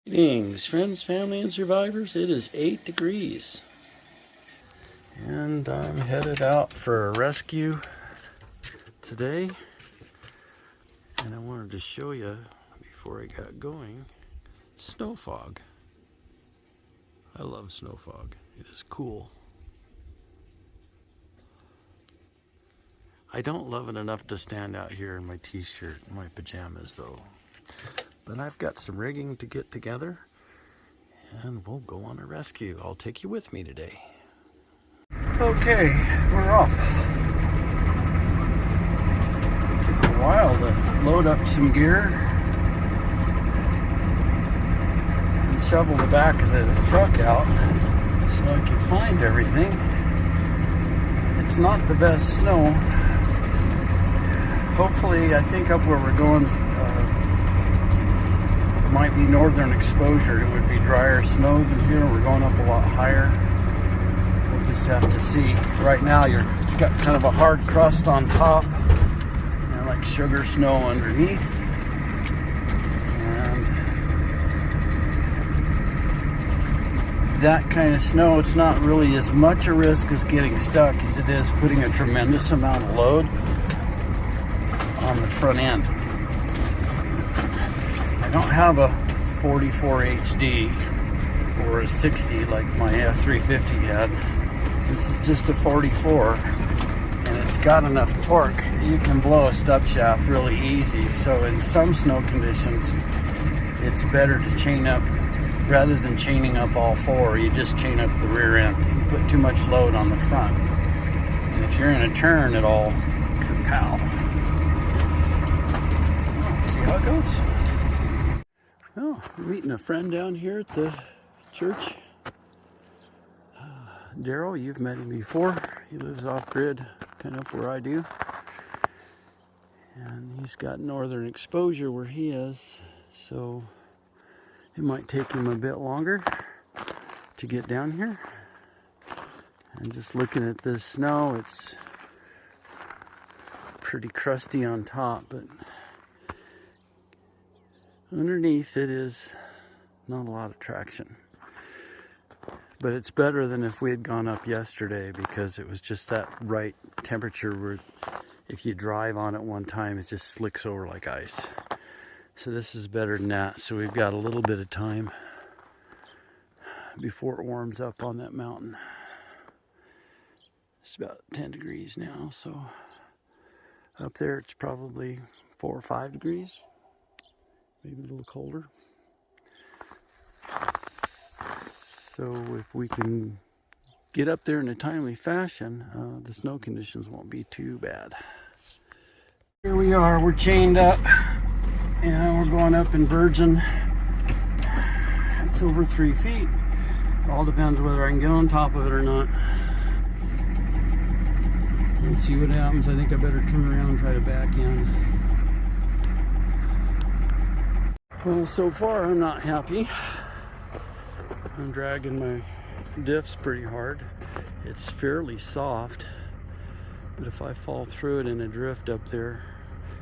Greetings, friends, family, and survivors. It is 8 degrees. And I'm headed out for a rescue today. And I wanted to show you, before I got going, snow fog. I love snow fog. It is cool. I don't love it enough to stand out here in my t-shirt and my pajamas, though. But I've got some rigging to get together, and we'll go on a rescue. I'll take you with me today. Okay, we're off. Took a while to load up some gear and shovel the back of the truck out so I could find everything. It's not the best snow. Hopefully, I think up where we're going, it might be northern exposure. It would be drier snow than here. We're going up a lot higher. We'll just have to see. Right now, it's got kind of a hard crust on top, and like sugar snow underneath. And that kind of snow, it's not really as much a risk as getting stuck as it is putting a tremendous amount of load on the front end. I don't have a 44 HD or a 60 like my F350 had. This is just a 44, and it's got enough torque that you can blow a stub shaft really easy. So in some snow conditions, it's better to chain up, rather than chaining up all four, you just chain up the rear end. You put too much load on the front, and if you're in a turn, it all kerpow. Let's see how it goes. Oh, I'm meeting a friend down here at the church. Daryl, you've met him before. He lives off-grid, kind of up where I do. And he's got northern exposure where he is, so it might take him a bit longer to get down here. And just looking at this snow, it's pretty crusty on top, but underneath it is not a lot of traction. But it's better than if we had gone up yesterday, because it was just that right temperature where if you drive on it one time, it just slicks over like ice. So this is better than that. So we've got a little bit of time before it warms up on that mountain. It's about 10 degrees now, so up there it's probably 4 or 5 degrees, maybe a little colder. So if we can get up there in a timely fashion, the snow conditions won't be too bad. Here we are, we're chained up, and we're going up in Virgin. It's over 3 feet. It all depends whether I can get on top of it or not. Let's see what happens. I think I better turn around and try to back in. Well, so far I'm not happy. I'm dragging my diffs pretty hard. It's fairly soft, but if I fall through it in a drift up there,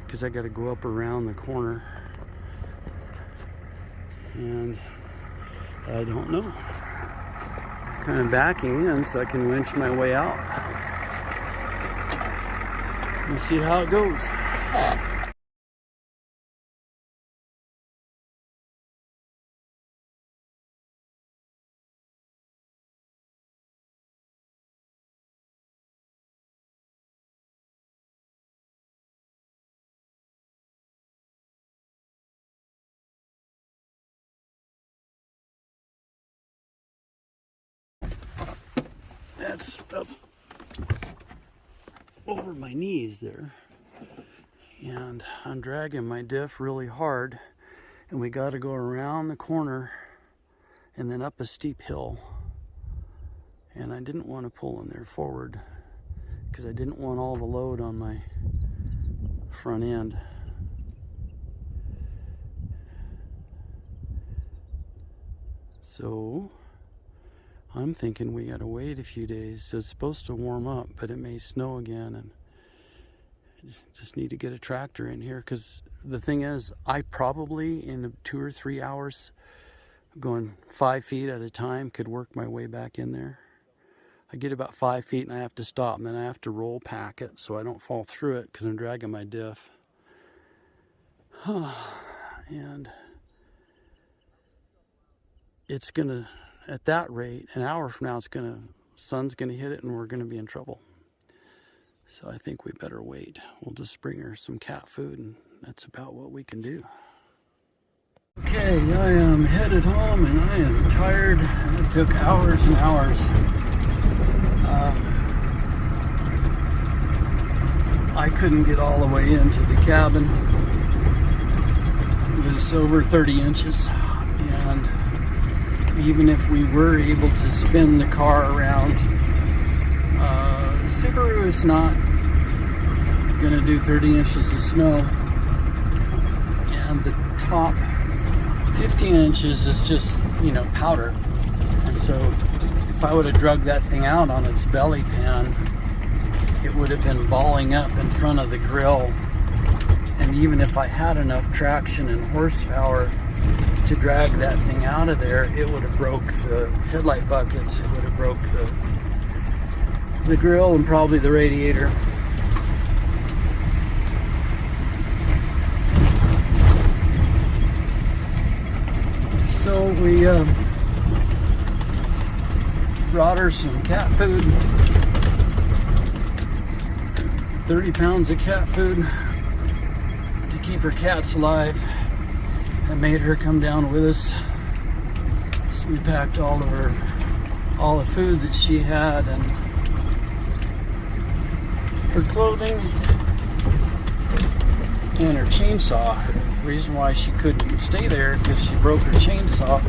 because I got to go up around the corner, and I don't know. I'm kind of backing in so I can winch my way out. We'll see how it goes. That's up over my knees there, and I'm dragging my diff really hard, and we got to go around the corner and then up a steep hill, and I didn't want to pull in there forward because I didn't want all the load on my front end. So I'm thinking we gotta wait a few days. So it's supposed to warm up, but it may snow again, and just need to get a tractor in here, because the thing is, I probably in 2 or 3 hours going 5 feet at a time, could work my way back in there. I get about 5 feet and I have to stop, and then I have to roll pack it so I don't fall through it because I'm dragging my diff. And it's gonna, at that rate, an hour from now, sun's gonna hit it and we're gonna be in trouble. So I think we better wait. We'll just bring her some cat food, and that's about what we can do. Okay, I am headed home and I am tired. It took hours and hours. I couldn't get all the way into the cabin. It was over 30 inches, and even if we were able to spin the car around, the Subaru is not going to do 30 inches of snow, and the top 15 inches is just, powder. And so if I would have drugged that thing out on its belly pan, it would have been balling up in front of the grill. And even if I had enough traction and horsepower to drag that thing out of there, it would have broke the headlight buckets, it would have broke the grill and probably the radiator. So we brought her some cat food, 30 pounds of cat food to keep her cats alive. I made her come down with us. So we packed all the food that she had and her clothing and her chainsaw. The reason why she couldn't stay there because she broke her chainsaw.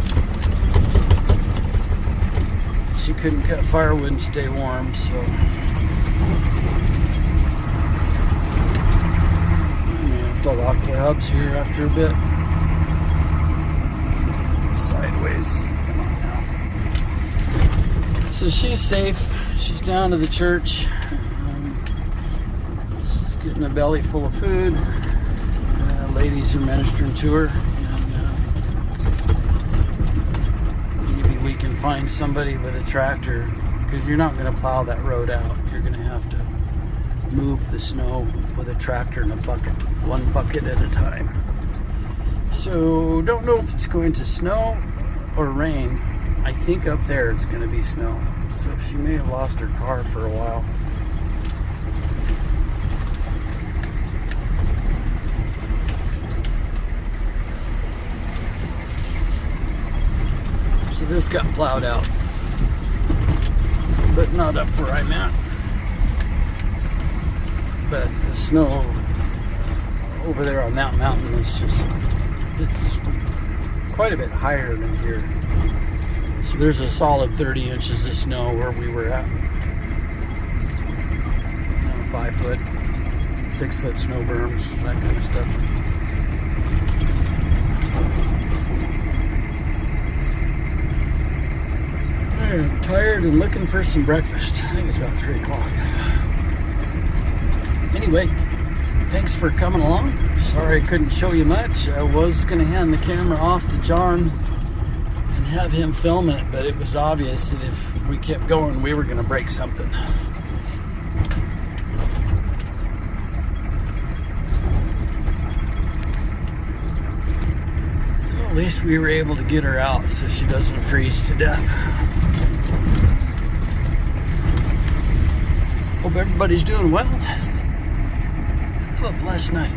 She couldn't cut firewood and stay warm, so I may have to lock the hubs here after a bit. Sideways. Come on now. So she's safe. She's down to the church. She's getting a belly full of food. Ladies are ministering to her. And maybe we can find somebody with a tractor, because you're not going to plow that road out. You're going to have to move the snow with a tractor and a bucket, one bucket at a time. So don't know if it's going to snow or rain. I think up there it's going to be snow. So she may have lost her car for a while. So this got plowed out, but not up where I'm at. But the snow over there on that mountain is it's quite a bit higher than here. So there's a solid 30 inches of snow where we were at. 5 foot, 6 foot snow berms, that kind of stuff. I'm tired and looking for some breakfast. I think it's about 3 o'clock. Anyway, thanks for coming along. Sorry I couldn't show you much. I was going to hand the camera off to John and have him film it, but it was obvious that if we kept going, we were going to break something. So at least we were able to get her out so she doesn't freeze to death. Hope everybody's doing well. Have a blessed night.